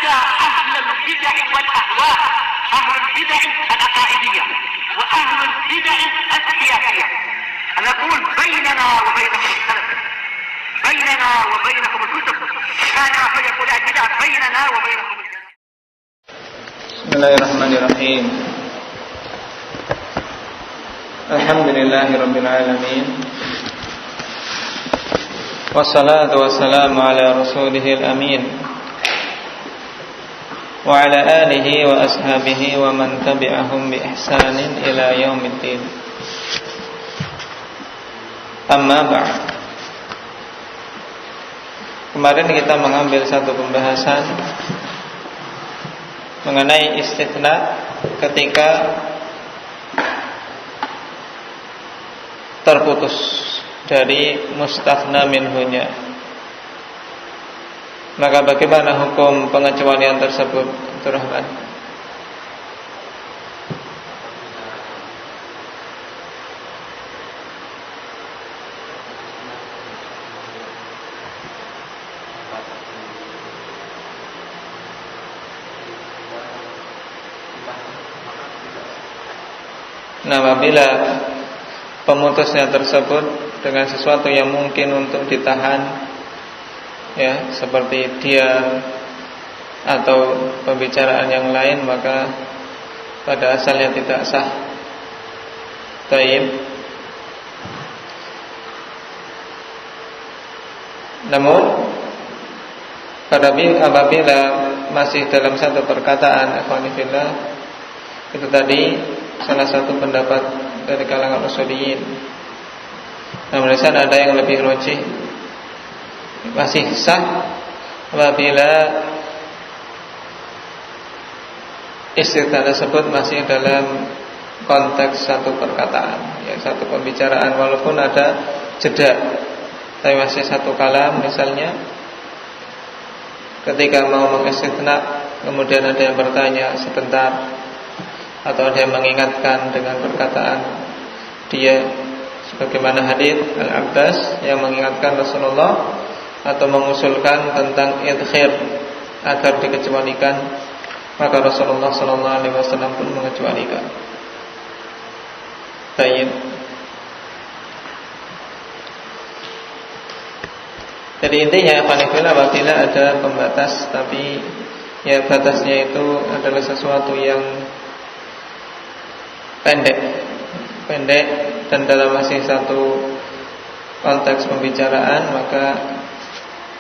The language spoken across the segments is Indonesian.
حتى أهل البدع والأهواء، أهل البدع العقائدية وأهل البدع السياسية. أنا أقول بيننا وبينكم السلف، بيننا وبينكم الكتب، كان فيقول البدع بيننا وبينكم السلف. بسم الله الرحمن الرحيم. الحمد لله رب العالمين، والصلاة والسلام على رسوله الأمين وعلى آله وأصحابه ومن تبعهم بإحسان إلى يوم الدين. Amma ba'd. Kemarin kita mengambil satu pembahasan mengenai istitsna ketika terputus dari mustathna minhunya. Maka bagaimana hukum pengecualian tersebut, Abdurrahman? Nah, apabila pemutusnya tersebut dengan sesuatu yang mungkin untuk ditahan, ya, seperti diam atau pembicaraan yang lain, maka pada asalnya tidak sah. Taib. Namun apabila masih dalam satu perkataan, ikhwanifillah, itu tadi salah satu pendapat dari kalangan usuliyin. Namun di sana ada yang lebih rajih, masih sah apabila istitsna tersebut masih dalam konteks satu perkataan, ya, satu pembicaraan, walaupun ada jeda, tapi masih satu kalam. Misalnya ketika mau mengistitsna, kemudian ada yang bertanya sebentar, atau ada yang mengingatkan dengan perkataan dia, sebagaimana hadits Al-Abbas yang mengingatkan Rasulullah atau mengusulkan tentang idkhir agar dikecualikan, maka Rasulullah SAW pun mengecualikan. Baik. Jadi intinya apabila ada pembatas, tapi ya batasnya itu adalah sesuatu yang pendek dan dalam masih satu konteks pembicaraan, maka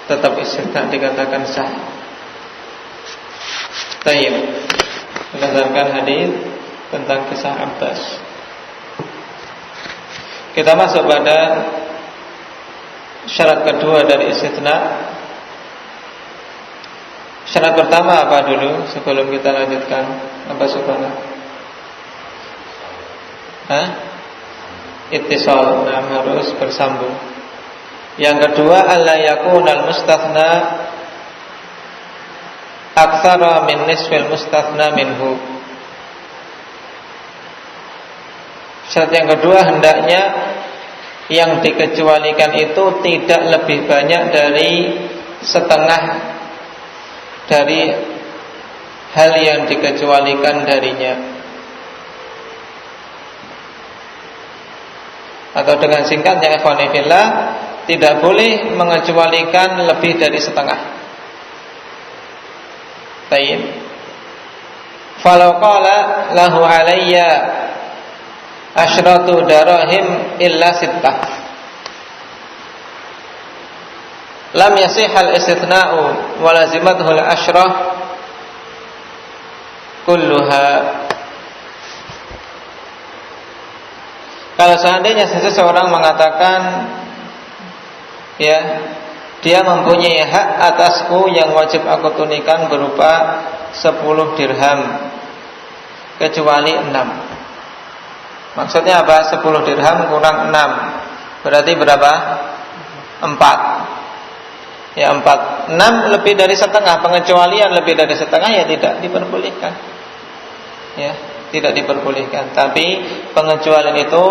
tetap istitsna dikatakan sah. Tayyib. Berdasarkan hadis tentang kisah Abbas. Kita masuk pada syarat kedua dari istitsna. Syarat pertama apa dulu sebelum kita lanjutkan? Apa subhanallah? Ittisal, harus bersambung. Yang kedua, alla yakunal mustathna aktsara min nisfil mustathna minhu. Syarat yang kedua, hendaknya yang dikecualikan itu tidak lebih banyak dari setengah dari hal yang dikecualikan darinya. Atau dengan singkatnya, ikhwanifillah, tidak boleh mengecualikan lebih dari setengah. Baik. Falau qala lahu alayya asyratu darahim illa sittah, lam yasihal istithna'u wa lazimathu al-asyrah kulluha. Kalau seandainya seseorang mengatakan, ya, dia mempunyai hak atasku yang wajib aku tunaikan berupa 10 dirham kecuali 6. Maksudnya apa? 10 dirham kurang 6 berarti berapa? 4. Ya, 4. 6 lebih dari setengah, pengecualian lebih dari setengah, ya tidak diperbolehkan. Ya, tidak diperbolehkan. Tapi pengecualian itu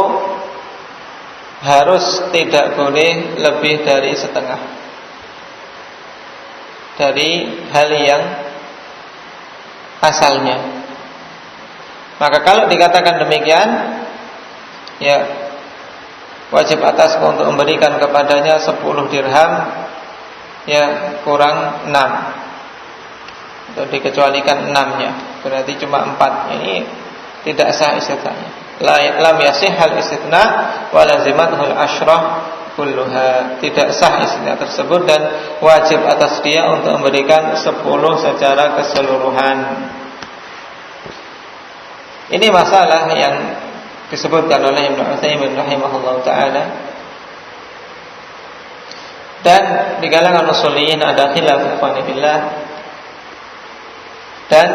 harus tidak boleh lebih dari setengah dari hal yang asalnya. Maka kalau dikatakan demikian, ya wajib atasku untuk memberikan kepadanya 10 dirham, ya kurang 6, atau dikecualikan 6-nya, berarti cuma 4. Ini tidak sah istitnanya. Lam yasih hal istitna wa lazimatul asyrah kulluha. Tidak sah istitna tersebut dan wajib atas dia untuk memberikan 10 secara keseluruhan. Ini masalah yang disebutkan oleh Ibnu Utsaimin rahimahullah taala. Dan di kalangan usuliyin ada khilaf fillah. Dan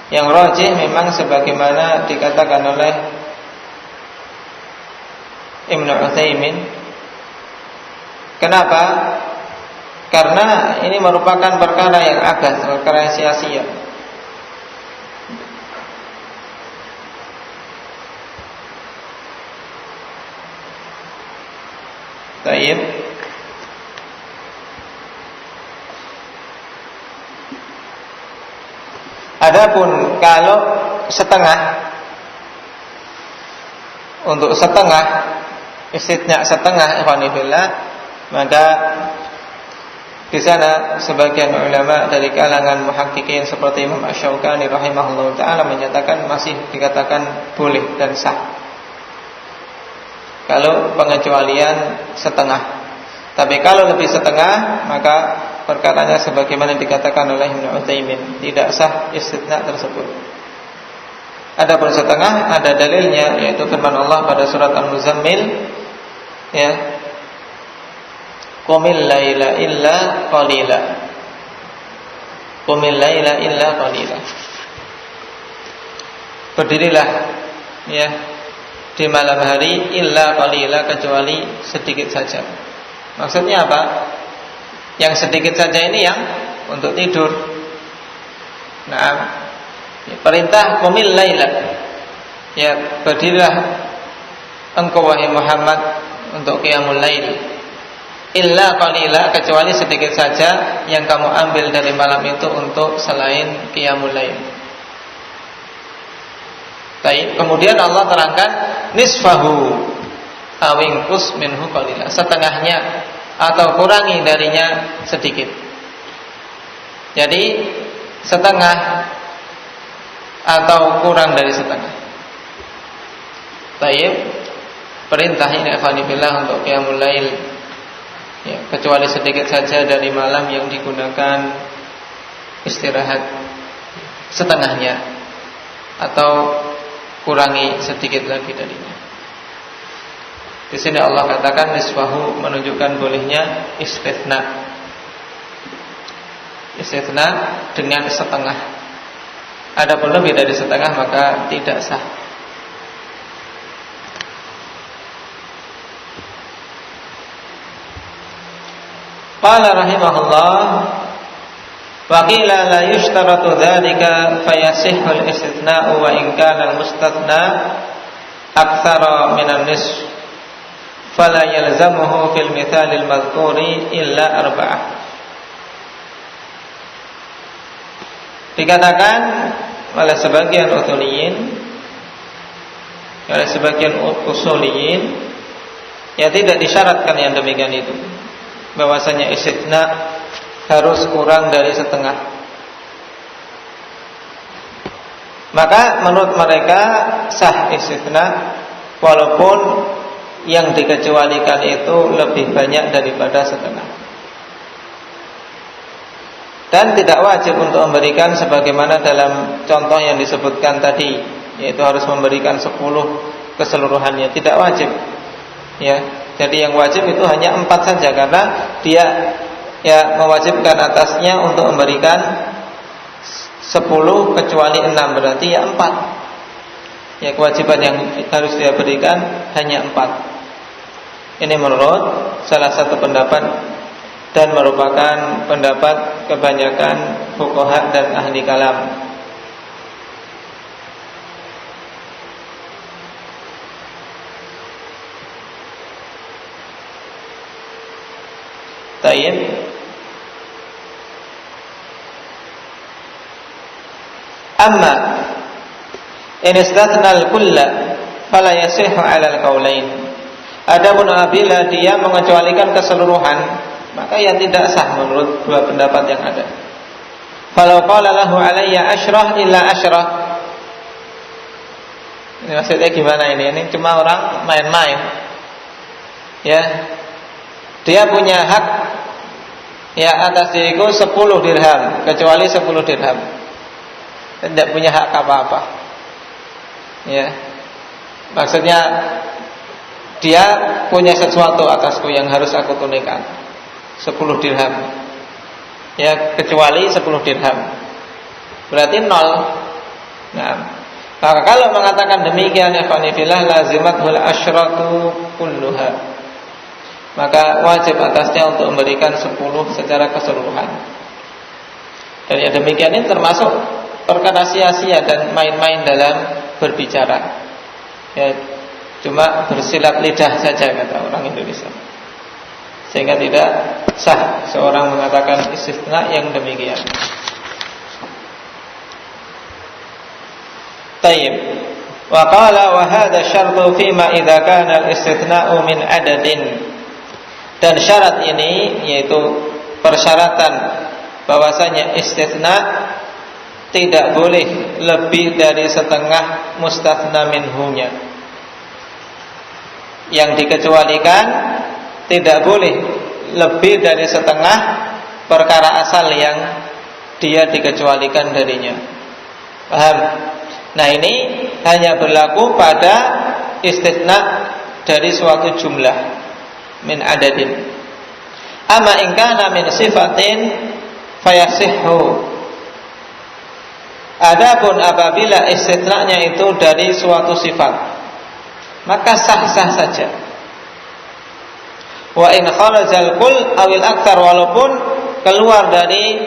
yang rajih memang sebagaimana dikatakan oleh Ibnu Utsaimin. Kenapa? Karena ini merupakan perkara yang abas, perkara yang sia-sia. Baik. Adapun kalau setengah, untuk setengah istitna setengah ikhwanillah, maka di sana sebagian ulama dari kalangan muhaqqiqin seperti Imam Asy-Syaukani rahimahullah taala menyatakan masih dikatakan boleh dan sah kalau pengecualian setengah. Tapi kalau lebih setengah, maka perkaranya sebagaimana dikatakan oleh Ibnu Utsaimin, tidak sah istitna tersebut. Adapun setengah ada dalilnya, yaitu firman Allah pada surat Al-Muzammil, ya, qumil laila illa qalila. Qumil laila illa qalila. Berdirilah, ya, di malam hari illa qalila, kecuali sedikit saja. Maksudnya apa? Yang sedikit saja ini yang untuk tidur. Nah, perintah qumil laila, ya, berdirilah engkau wahai Muhammad untuk qiyamul lail. Illa qalila, kecuali sedikit saja yang kamu ambil dari malam itu untuk selain qiyamul lail. Baik, kemudian Allah terangkan nisfahu awingkus minhu qalila, setengahnya atau kurangi darinya sedikit. Jadi setengah atau kurang dari setengah. Baik, perintah ini afanillah untuk qiyamul lail, ya, kecuali sedikit saja dari malam yang digunakan istirahat, setengahnya atau kurangi sedikit lagi darinya. Di sini Allah katakan nisfahu, menunjukkan bolehnya istitsna. Istitsna dengan setengah. Adapun lebih dari setengah maka tidak sah. Qala rahimahullah, wa qila la yushtaratu dzalika fayasihhu al-istitna'u wa in kana al-mustathna aktsara min an-nisf fala yalzamuhu fil mithalil madhkuri illa arba'ah. Dikatakan oleh sebagian usuliyin, ya tidak disyaratkan yang demikian itu, bahwasanya istitsna harus kurang dari setengah. Maka menurut mereka sah istitsna walaupun yang dikecualikan itu lebih banyak daripada setengah. Dan tidak wajib untuk memberikan sebagaimana dalam contoh yang disebutkan tadi, yaitu harus memberikan 10 keseluruhannya. Tidak wajib, ya. Jadi yang wajib itu hanya 4 saja, karena dia, ya, mewajibkan atasnya untuk memberikan 10 kecuali 6, berarti ya 4. Ya, kewajiban yang harus dia berikan hanya 4. Ini menurut salah satu pendapat dan merupakan pendapat kebanyakan fuqaha dan ahli kalam. Tayyib. Amma in istathnal kulla fala yasihhu 'ala al-qaulain. Adapun apabila dia mengecualikan keseluruhan, maka yang tidak sah menurut dua pendapat yang ada. Falau qala lahu alayya asyrah illa asyrah. Ini maksudnya gimana ini? Ini cuma orang main-main. Ya. Dia punya hak ya atas diriku 10 dirham, kecuali 10 dirham. Tidak punya hak apa-apa. Ya. Maksudnya dia punya sesuatu atasku yang harus aku tunaikan, 10 dirham. Ya, kecuali 10 dirham. Berarti 0. Nah, maka kalau mengatakan demikian ikhwani fillah lazimatul asyratu kulluha, maka wajib atasnya untuk memberikan 10 secara keseluruhan. Dan yang demikian ini termasuk perkara sia-sia dan main-main dalam berbicara. Ya, cuma bersilat lidah saja kata orang Indonesia. Sehingga tidak sah seorang mengatakan istisna yang demikian. Tayyib. Wa qala wa hadha syartu fima idza kana al-istithna'u min adadin. Dan syarat ini yaitu persyaratan bahwasanya istitsna tidak boleh lebih dari setengah mustatsna minhunya. Yang dikecualikan tidak boleh lebih dari setengah perkara asal yang dia dikecualikan darinya. Paham? Nah, ini hanya berlaku pada istitsna dari suatu jumlah min adadin. Amma in kana min sifatin fayasihhu. Adapun apabila istitsnanya itu dari suatu sifat, maka sah-sah saja. Wa in kharajal kull awil aktsar, walaupun keluar dari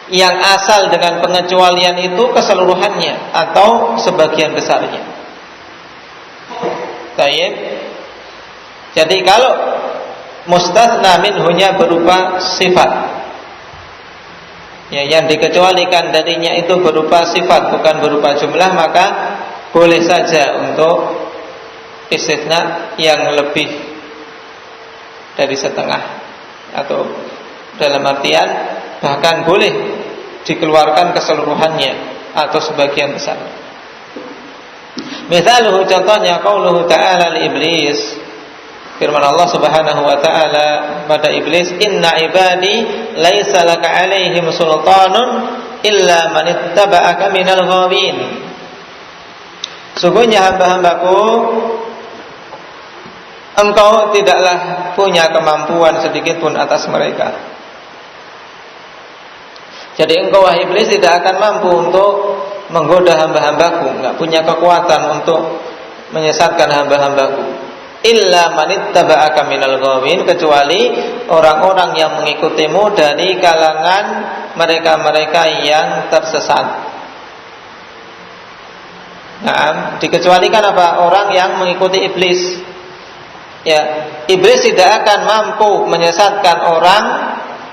yang asal dengan pengecualian itu keseluruhannya atau sebagian besarnya. Baik. Jadi kalau mustatsna minhunya berupa sifat, ya, yang dikecualikan darinya itu berupa sifat bukan berupa jumlah, maka boleh saja untuk istitsna yang lebih dari setengah, atau dalam artian bahkan boleh dikeluarkan keseluruhannya atau sebagian besar. Misaluhu, contohnya qauluhu ta'ala li iblis, firman Allah Subhanahu wa ta'ala pada iblis, inna ibadi laisa laka alaihim sultanun illa man ittaba'aka minal ghawin. Sungguhnya hamba-hambaku, engkau tidaklah punya kemampuan sedikit pun atas mereka. Jadi engkau wahai iblis tidak akan mampu untuk menggoda hamba-hambaku, enggak punya kekuatan untuk menyesatkan hamba-hambaku. Illa manittaba'aka minal ghawin, kecuali orang-orang yang mengikutimu dari kalangan mereka-mereka yang tersesat. Nah, dikecualikan apa? Orang yang mengikuti iblis. Ya, iblis tidak akan mampu menyesatkan orang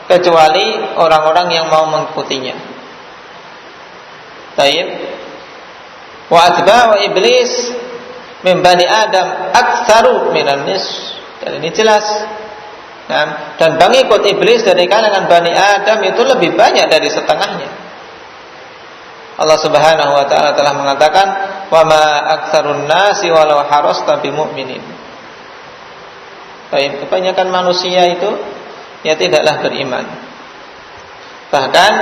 kecuali orang-orang yang mau mengikutinya. Baik. Wa atba'u iblis min bani Adam aktsaru minan nis. Dan ini jelas. Nah, dan pengikut iblis dari kalangan Bani Adam itu lebih banyak dari setengahnya. Allah Subhanahu wa ta'ala telah mengatakan, wa ma aktsarun nasi walau harasta bimu'minin. Baik, kebanyakan manusia itu ya tidaklah beriman. Bahkan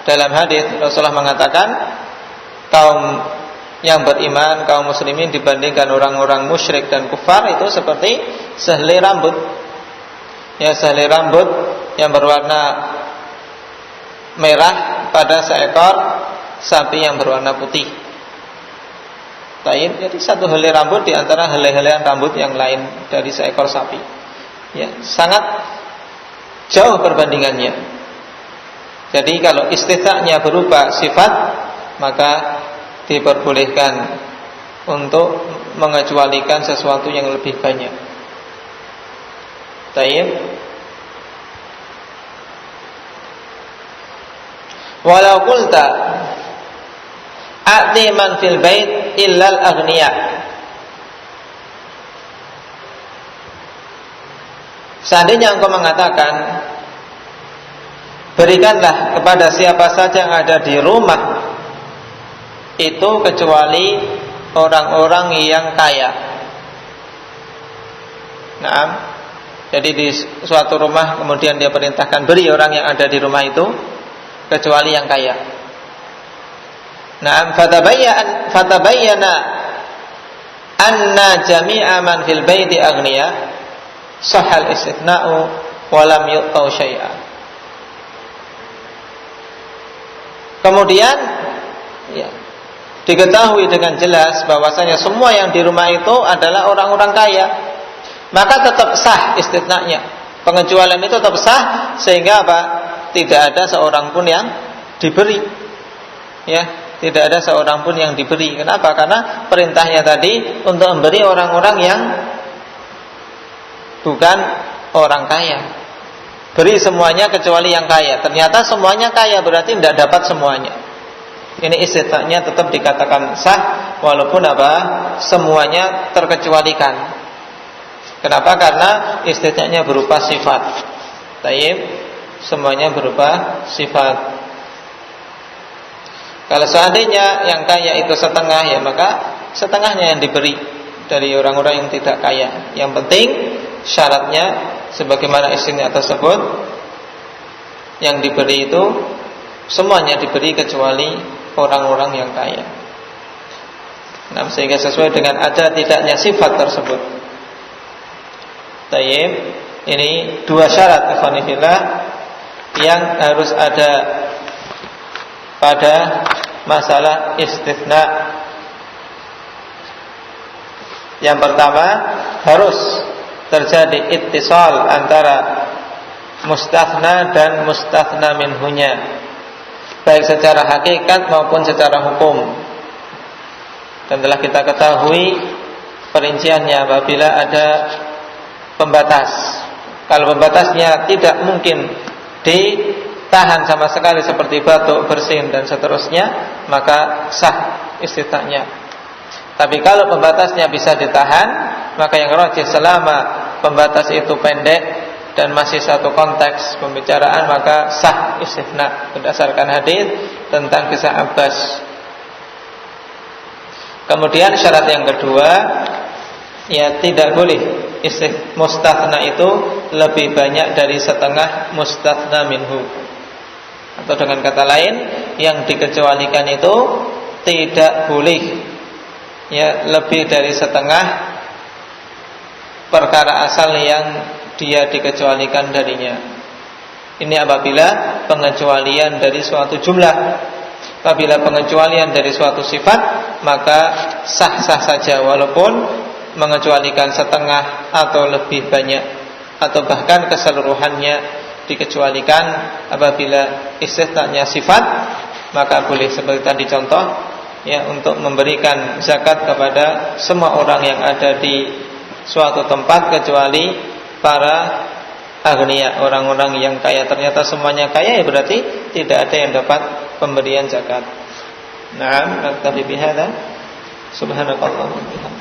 dalam hadis Rasulullah mengatakan, kaum yang beriman, kaum muslimin dibandingkan orang-orang musyrik dan kufar itu seperti sehelai rambut. Ya, sehelai rambut yang berwarna merah pada seekor sapi yang berwarna putih. Taib, jadi satu helai rambut di antara helai-helaian rambut yang lain dari seekor sapi. Ya, sangat jauh perbandingannya. Jadi kalau istitsna'nya berupa sifat, maka diperbolehkan untuk mengecualikan sesuatu yang lebih banyak. Taib. walau qulta a'ti man fil bait illal aghniya. Seandainya engkau mengatakan berikanlah kepada siapa saja yang ada di rumah itu kecuali orang-orang yang kaya. Nah, jadi di suatu rumah kemudian dia perintahkan beri orang yang ada di rumah itu kecuali yang kaya. Nah, fatabayyana anna jami'a man fil baiti aghniya sahal istithna'u wa lam yu'tau syai'a. Kemudian ya, diketahui dengan jelas bahwasanya semua yang di rumah itu adalah orang-orang kaya, maka tetap sah istithna'nya. Pengecualian itu tetap sah sehingga apa? Tidak ada seorang pun yang diberi. Ya, tidak ada seorang pun yang diberi. Kenapa? Karena perintahnya tadi untuk memberi orang-orang yang bukan orang kaya. Beri semuanya kecuali yang kaya. Ternyata semuanya kaya, berarti tidak dapat semuanya. Ini istithna'nya tetap dikatakan sah walaupun apa? Semuanya terkecualikan. Kenapa? Karena istithna'nya berupa sifat. Taib, semuanya berupa sifat. Kalau seandainya yang kaya itu setengah, ya maka setengahnya yang diberi dari orang-orang yang tidak kaya. Yang penting syaratnya sebagaimana istithnah tersebut, yang diberi itu semuanya diberi kecuali orang-orang yang kaya. Nah, sehingga sesuai dengan ada tidaknya sifat tersebut. Tayyib, ini dua syarat ikhwanifillah yang harus ada pada masalah istitsna. Yang pertama, harus terjadi ittisal antara mustathna dan mustathna minhunya, baik secara hakikat maupun secara hukum. Dan telah kita ketahui perinciannya apabila ada pembatas. Kalau pembatasnya tidak mungkin ditahan sama sekali seperti batuk, bersin dan seterusnya, maka sah istithna'nya. Tapi kalau pembatasnya bisa ditahan, maka yang rajih selama pembatas itu pendek dan masih satu konteks pembicaraan, maka sah istithna berdasarkan hadis tentang kisah Abbas. Kemudian syarat yang kedua, ya tidak boleh mustathna itu lebih banyak dari setengah mustathna minhu. Atau dengan kata lain, yang dikecualikan itu tidak boleh ya lebih dari setengah perkara asal yang dia dikecualikan darinya. Ini apabila pengecualian dari suatu jumlah. Apabila pengecualian dari suatu sifat, maka sah-sah saja walaupun mengecualikan setengah atau lebih banyak, atau bahkan keseluruhannya dikecualikan. Apabila istithna'nya sifat, maka boleh seperti tadi contoh, ya, untuk memberikan zakat kepada semua orang yang ada di suatu tempat kecuali para agniya, orang-orang yang kaya. Ternyata semuanya kaya, ya berarti tidak ada yang dapat pemberian zakat. Naam, naktafi bihadza. Subhanakallahumma wa bihamdika.